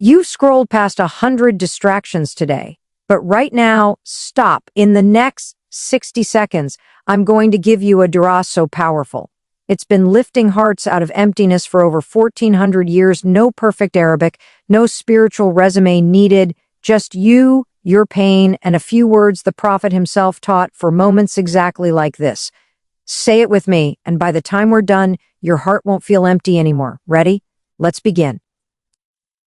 You've scrolled past 100 distractions today, but right now, stop. In the next 60 seconds, I'm going to give you a dua so powerful. It's been lifting hearts out of emptiness for over 1400 years. No perfect Arabic, no spiritual resume needed, just you, your pain, and a few words the Prophet himself taught for moments exactly like this. Say it with me, and by the time we're done, your heart won't feel empty anymore. Ready? Let's begin.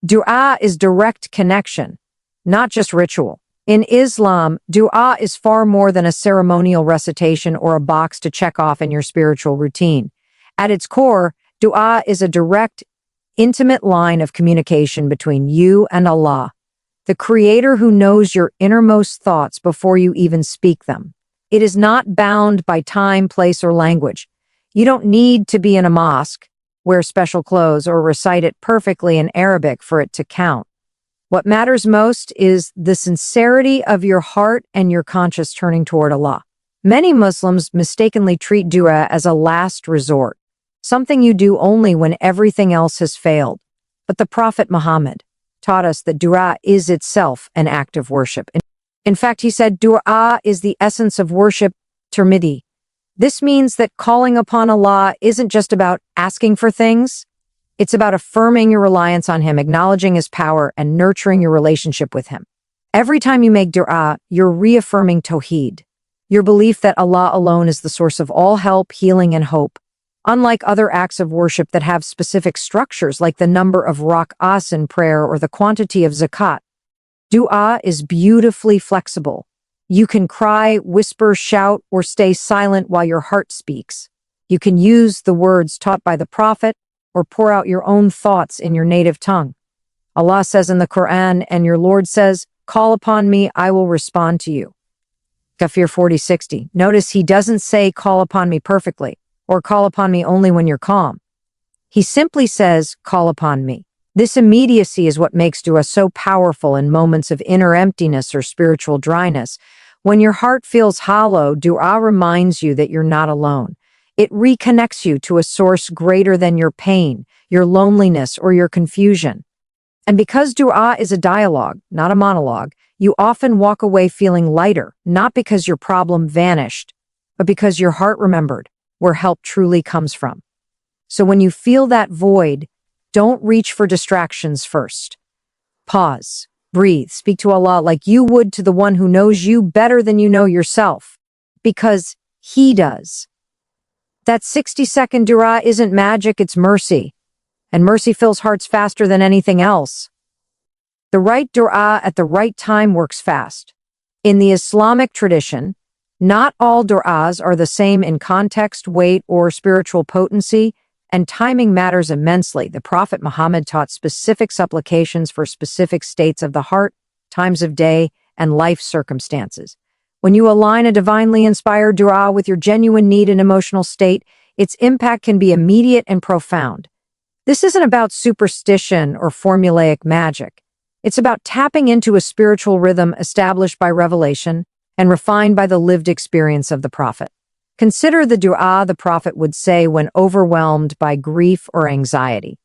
Dua is direct connection, not just ritual. In Islam, dua is far more than a ceremonial recitation or a box to check off in your spiritual routine. At its core, dua is a direct, intimate line of communication between you and Allah, the Creator who knows your innermost thoughts before you even speak them. It is not bound by time, place, or language. You don't need to be in a mosque, wear special clothes, or recite it perfectly in Arabic for it to count. What matters most is the sincerity of your heart and your conscious turning toward Allah. Many Muslims mistakenly treat dua as a last resort, something you do only when everything else has failed. But the Prophet Muhammad taught us that dua is itself an act of worship. In fact, he said, dua is the essence of worship, Tirmidhi. This means that calling upon Allah isn't just about asking for things. It's about affirming your reliance on Him, acknowledging His power, and nurturing your relationship with Him. Every time you make dua, you're reaffirming Tawheed, your belief that Allah alone is the source of all help, healing, and hope. Unlike other acts of worship that have specific structures like the number of rak'ahs in prayer or the quantity of zakat, dua is beautifully flexible. You can cry, whisper, shout, or stay silent while your heart speaks. You can use the words taught by the Prophet or pour out your own thoughts in your native tongue. Allah says in the Quran, and your Lord says, call upon me, I will respond to you. Kafir 40:60. Notice he doesn't say call upon me perfectly or call upon me only when you're calm. He simply says, call upon me. This immediacy is what makes dua so powerful in moments of inner emptiness or spiritual dryness. When your heart feels hollow, dua reminds you that you're not alone. It reconnects you to a source greater than your pain, your loneliness, or your confusion. And because dua is a dialogue, not a monologue, you often walk away feeling lighter, not because your problem vanished, but because your heart remembered where help truly comes from. So when you feel that void, don't reach for distractions first. Pause, breathe, speak to Allah like you would to the one who knows you better than you know yourself, because He does. That 60-second dua isn't magic, it's mercy. And mercy fills hearts faster than anything else. The right dua at the right time works fast. In the Islamic tradition, not all du'as are the same in context, weight, or spiritual potency, and timing matters immensely. The Prophet Muhammad taught specific supplications for specific states of the heart, times of day, and life circumstances. When you align a divinely inspired dua with your genuine need and emotional state, its impact can be immediate and profound. This isn't about superstition or formulaic magic. It's about tapping into a spiritual rhythm established by revelation and refined by the lived experience of the Prophet. Consider the dua the Prophet would say when overwhelmed by grief or anxiety.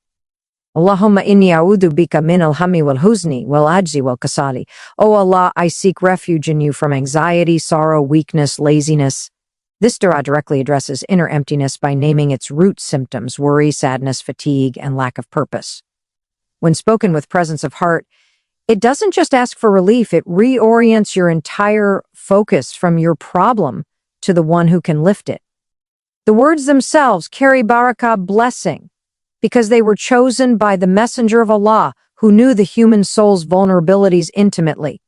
Allahumma inni a'udhu bika min al-hammi wal-huzni wal-ajzi wal-kasali. O Allah, I seek refuge in you from anxiety, sorrow, weakness, laziness. This dua directly addresses inner emptiness by naming its root symptoms: worry, sadness, fatigue, and lack of purpose. When spoken with presence of heart, it doesn't just ask for relief, it reorients your entire focus from your problem to the one who can lift it. The words themselves carry barakah, blessing, because they were chosen by the messenger of Allah, who knew the human soul's vulnerabilities intimately.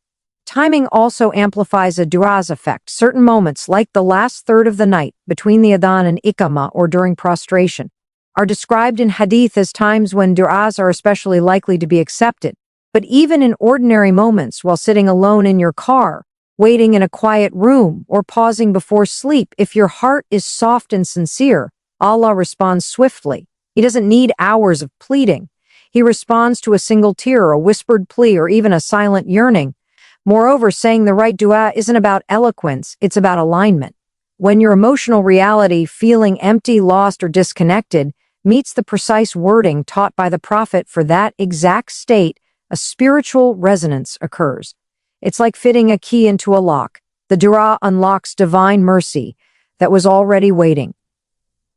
Timing also amplifies a dua's effect. Certain moments, like the last third of the night, between the adhan and iqamah or during prostration, are described in hadith as times when duas are especially likely to be accepted. But even in ordinary moments, while sitting alone in your car, waiting in a quiet room, or pausing before sleep, if your heart is soft and sincere, Allah responds swiftly. He doesn't need hours of pleading. He responds to a single tear, a whispered plea, or even a silent yearning. Moreover, saying the right dua isn't about eloquence, it's about alignment. When your emotional reality, feeling empty, lost, or disconnected, meets the precise wording taught by the Prophet for that exact state, a spiritual resonance occurs. It's like fitting a key into a lock. The dua unlocks divine mercy that was already waiting.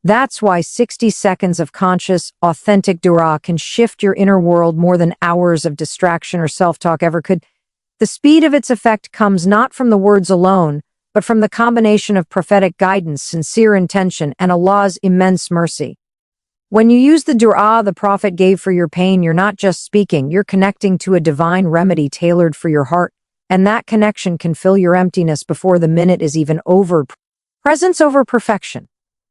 That's why 60 seconds of conscious, authentic dua can shift your inner world more than hours of distraction or self-talk ever could. The speed of its effect comes not from the words alone, but from the combination of prophetic guidance, sincere intention, and Allah's immense mercy. When you use the dua the Prophet gave for your pain, you're not just speaking, you're connecting to a divine remedy tailored for your heart, and that connection can fill your emptiness before the minute is even over. Presence over perfection.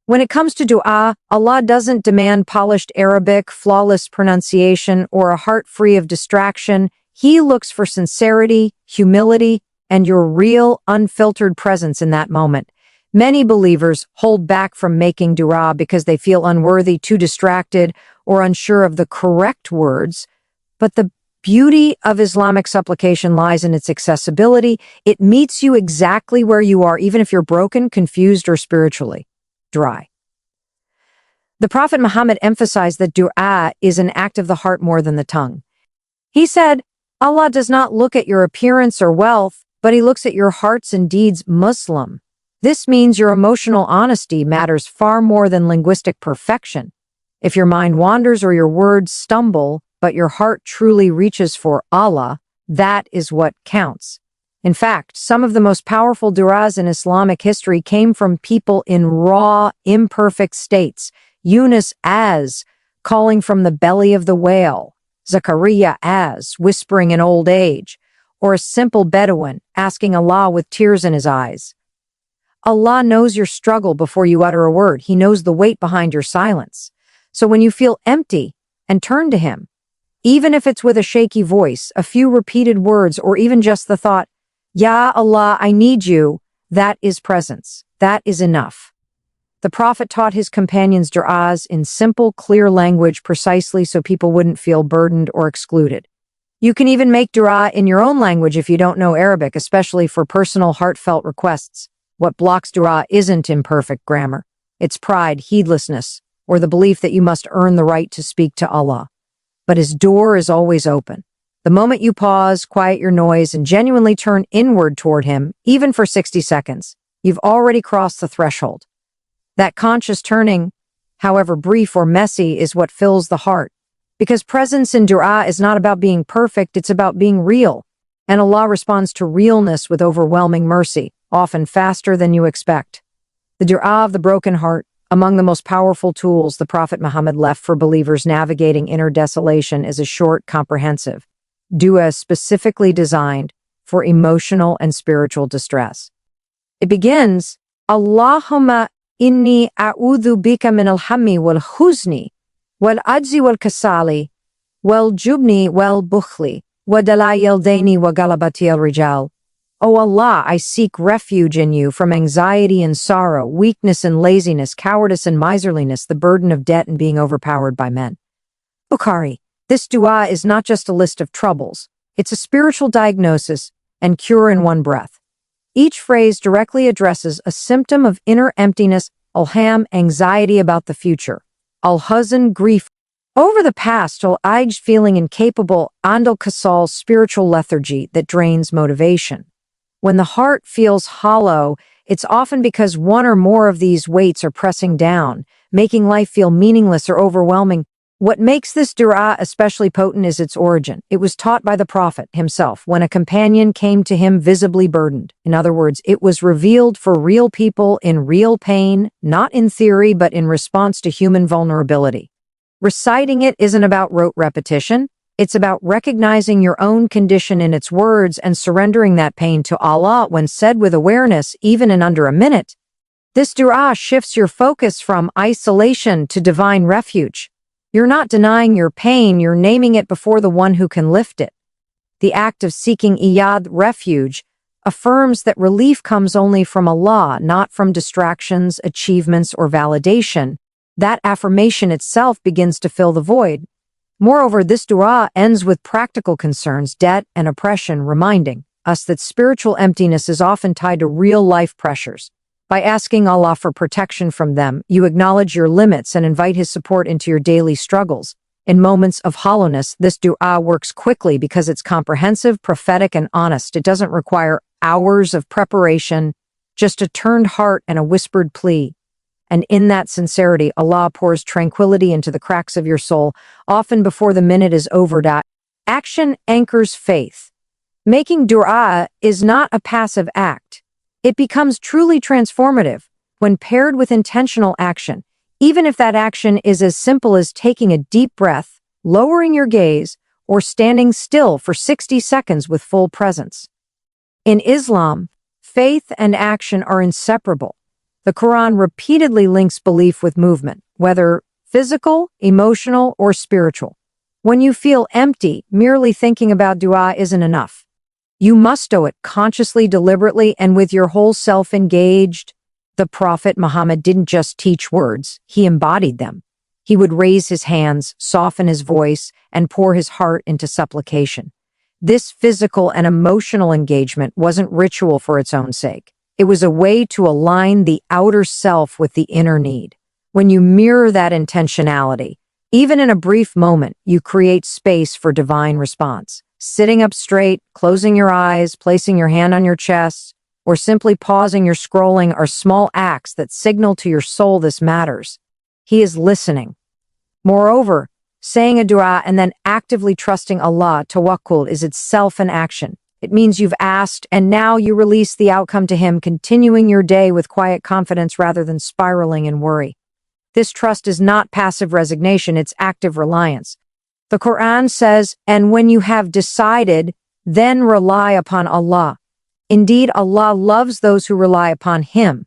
When it comes to dua, Allah doesn't demand polished Arabic, flawless pronunciation, or a heart free of distraction. He looks for sincerity, humility, and your real, unfiltered presence in that moment. Many believers hold back from making dua because they feel unworthy, too distracted, or unsure of the correct words. But the beauty of Islamic supplication lies in its accessibility. It meets you exactly where you are, even if you're broken, confused, or spiritually dry. The Prophet Muhammad emphasized that dua is an act of the heart more than the tongue. He said, Allah does not look at your appearance or wealth, but He looks at your hearts and deeds. Muslim. This means your emotional honesty matters far more than linguistic perfection. If your mind wanders or your words stumble, but your heart truly reaches for Allah, that is what counts. In fact, some of the most powerful du'as in Islamic history came from people in raw, imperfect states. Yunus as calling from the belly of the whale, Zachariah as whispering in old age, or a simple Bedouin asking Allah with tears in his eyes. Allah knows your struggle before you utter a word. He knows the weight behind your silence. So when you feel empty, and turn to Him, even if it's with a shaky voice, a few repeated words, or even just the thought, Ya Allah, I need you, that is presence. That is enough. The Prophet taught his companions du'as in simple, clear language precisely so people wouldn't feel burdened or excluded. You can even make du'a in your own language if you don't know Arabic, especially for personal, heartfelt requests. What blocks du'a isn't imperfect grammar. It's pride, heedlessness, or the belief that you must earn the right to speak to Allah. But His door is always open. The moment you pause, quiet your noise, and genuinely turn inward toward Him, even for 60 seconds, you've already crossed the threshold. That conscious turning, however brief or messy, is what fills the heart. Because presence in du'a is not about being perfect, it's about being real. And Allah responds to realness with overwhelming mercy, often faster than you expect. The du'a of the broken heart, among the most powerful tools the Prophet Muhammad left for believers navigating inner desolation, is a short, comprehensive dua specifically designed for emotional and spiritual distress. It begins, Allahumma inni a'udhu bika min al-hammi wal-huzni wal-ajzi wal-kasali wal-jubni wal-bukhli wa-dalai al-daini wa-galabati al-rijal. O Allah, I seek refuge in you from anxiety and sorrow, weakness and laziness, cowardice and miserliness, the burden of debt and being overpowered by men. Bukhari. This dua is not just a list of troubles. It's a spiritual diagnosis and cure in one breath. Each phrase directly addresses a symptom of inner emptiness, al-ham, anxiety about the future, al-huzn, grief over the past, al-ajj, feeling incapable, and al-kasal, spiritual lethargy that drains motivation. When the heart feels hollow, it's often because one or more of these weights are pressing down, making life feel meaningless or overwhelming. What makes this dua especially potent is its origin. It was taught by the Prophet himself when a companion came to him visibly burdened. In other words, it was revealed for real people in real pain, not in theory, but in response to human vulnerability. Reciting it isn't about rote repetition. It's about recognizing your own condition in its words and surrendering that pain to Allah when said with awareness, even in under a minute. This dua shifts your focus from isolation to divine refuge. You're not denying your pain, you're naming it before the one who can lift it. The act of seeking iyad, refuge, affirms that relief comes only from Allah, not from distractions, achievements, or validation. That affirmation itself begins to fill the void. Moreover, this dua ends with practical concerns, debt and oppression, reminding us that spiritual emptiness is often tied to real-life pressures. By asking Allah for protection from them, you acknowledge your limits and invite His support into your daily struggles. In moments of hollowness, this dua works quickly because it's comprehensive, prophetic, and honest. It doesn't require hours of preparation, just a turned heart and a whispered plea. And in that sincerity, Allah pours tranquility into the cracks of your soul, often before the minute is over. Action anchors faith. Making dua is not a passive act. It becomes truly transformative when paired with intentional action, even if that action is as simple as taking a deep breath, lowering your gaze, or standing still for 60 seconds with full presence. In Islam, faith and action are inseparable. The Quran repeatedly links belief with movement, whether physical, emotional, or spiritual. When you feel empty, merely thinking about dua isn't enough. You must do it consciously, deliberately, and with your whole self engaged. The Prophet Muhammad didn't just teach words, he embodied them. He would raise his hands, soften his voice, and pour his heart into supplication. This physical and emotional engagement wasn't ritual for its own sake. It was a way to align the outer self with the inner need. When you mirror that intentionality, even in a brief moment, you create space for divine response. Sitting up straight, closing your eyes, placing your hand on your chest, or simply pausing your scrolling are small acts that signal to your soul this matters. He is listening. Moreover, saying a dua and then actively trusting Allah, Tawakkul, is itself an action. It means you've asked and now you release the outcome to Him, continuing your day with quiet confidence rather than spiraling in worry. This trust is not passive resignation, it's active reliance. The Quran says, "And when you have decided, then rely upon Allah. Indeed, Allah loves those who rely upon Him."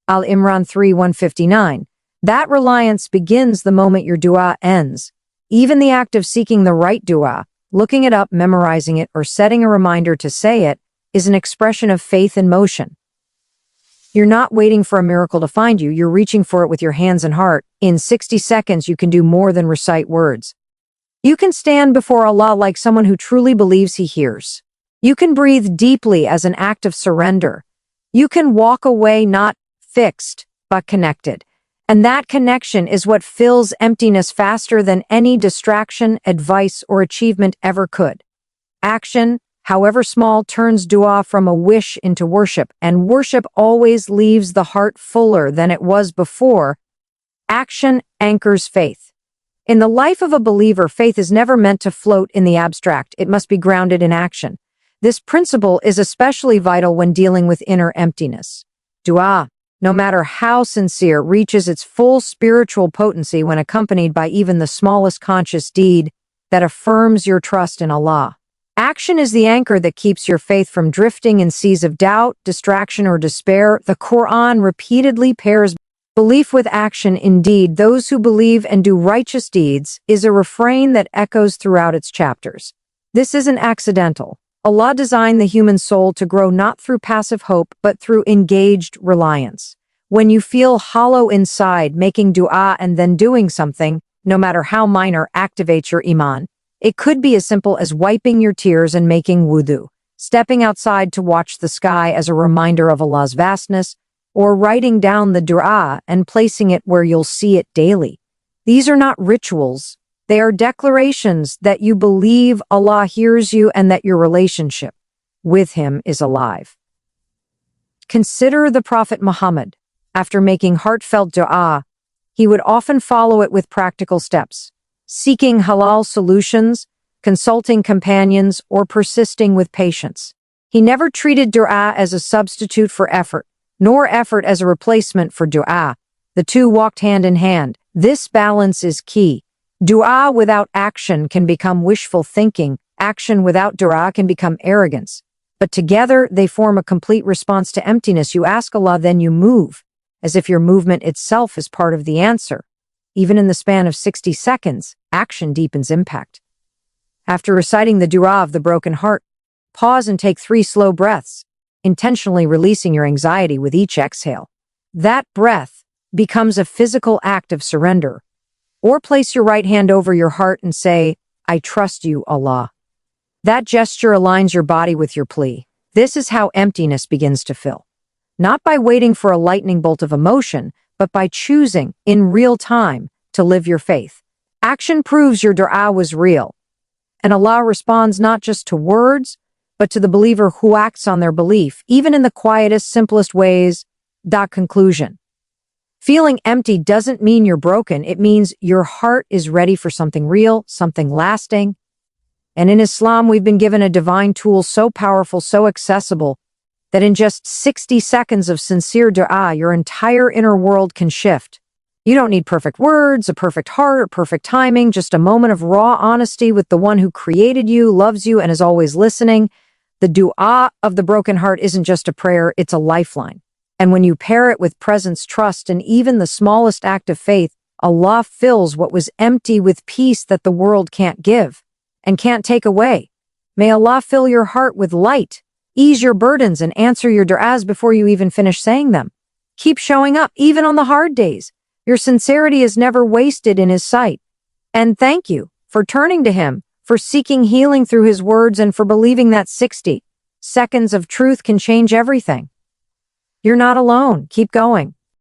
Al-Imran 3:159. That reliance begins the moment your dua ends. Even the act of seeking the right dua, looking it up, memorizing it, or setting a reminder to say it, is an expression of faith in motion. You're not waiting for a miracle to find you, you're reaching for it with your hands and heart. In 60 seconds, you can do more than recite words. You can stand before Allah like someone who truly believes He hears. You can breathe deeply as an act of surrender. You can walk away not fixed, but connected. And that connection is what fills emptiness faster than any distraction, advice, or achievement ever could. Action, however small, turns dua from a wish into worship, and worship always leaves the heart fuller than it was before. Action anchors faith. In the life of a believer, faith is never meant to float in the abstract. It must be grounded in action. This principle is especially vital when dealing with inner emptiness. Dua, no matter how sincere, reaches its full spiritual potency when accompanied by even the smallest conscious deed that affirms your trust in Allah. Action is the anchor that keeps your faith from drifting in seas of doubt, distraction, or despair. The Quran repeatedly pairs belief with action. Indeed, those who believe and do righteous deeds is a refrain that echoes throughout its chapters. This isn't accidental. Allah designed the human soul to grow not through passive hope, but through engaged reliance. When you feel hollow inside, making dua and then doing something, no matter how minor, activates your iman. It could be as simple as wiping your tears and making wudu, stepping outside to watch the sky as a reminder of Allah's vastness, or writing down the dua and placing it where you'll see it daily. These are not rituals. They are declarations that you believe Allah hears you and that your relationship with Him is alive. Consider the Prophet Muhammad. After making heartfelt dua, he would often follow it with practical steps, seeking halal solutions, consulting companions, or persisting with patience. He never treated dua as a substitute for effort, nor effort as a replacement for dua. The two walked hand in hand. This balance is key. Dua without action can become wishful thinking. Action without dua can become arrogance. But together, they form a complete response to emptiness. You ask Allah, then you move, as if your movement itself is part of the answer. Even in the span of 60 seconds, action deepens impact. After reciting the dua of the broken heart, pause and take 3 slow breaths, intentionally releasing your anxiety with each exhale. That breath becomes a physical act of surrender. Or place your right hand over your heart and say, "I trust you, Allah." That gesture aligns your body with your plea. This is how emptiness begins to fill. Not by waiting for a lightning bolt of emotion, but by choosing, in real time, to live your faith. Action proves your dua was real. And Allah responds not just to words, but to the believer who acts on their belief, even in the quietest, simplest ways. Conclusion. Feeling empty doesn't mean you're broken. It means your heart is ready for something real, something lasting. And in Islam, we've been given a divine tool so powerful, so accessible, that in just 60 seconds of sincere dua, your entire inner world can shift. You don't need perfect words, a perfect heart, or perfect timing, just a moment of raw honesty with the one who created you, loves you, and is always listening. The dua of the broken heart isn't just a prayer, it's a lifeline. And when you pair it with presence, trust, and even the smallest act of faith, Allah fills what was empty with peace that the world can't give and can't take away. May Allah fill your heart with light, ease your burdens, and answer your du'as before you even finish saying them. Keep showing up, even on the hard days. Your sincerity is never wasted in His sight. And thank you for turning to Him, for seeking healing through His words, and for believing that 60 seconds of truth can change everything. You're not alone. Keep going.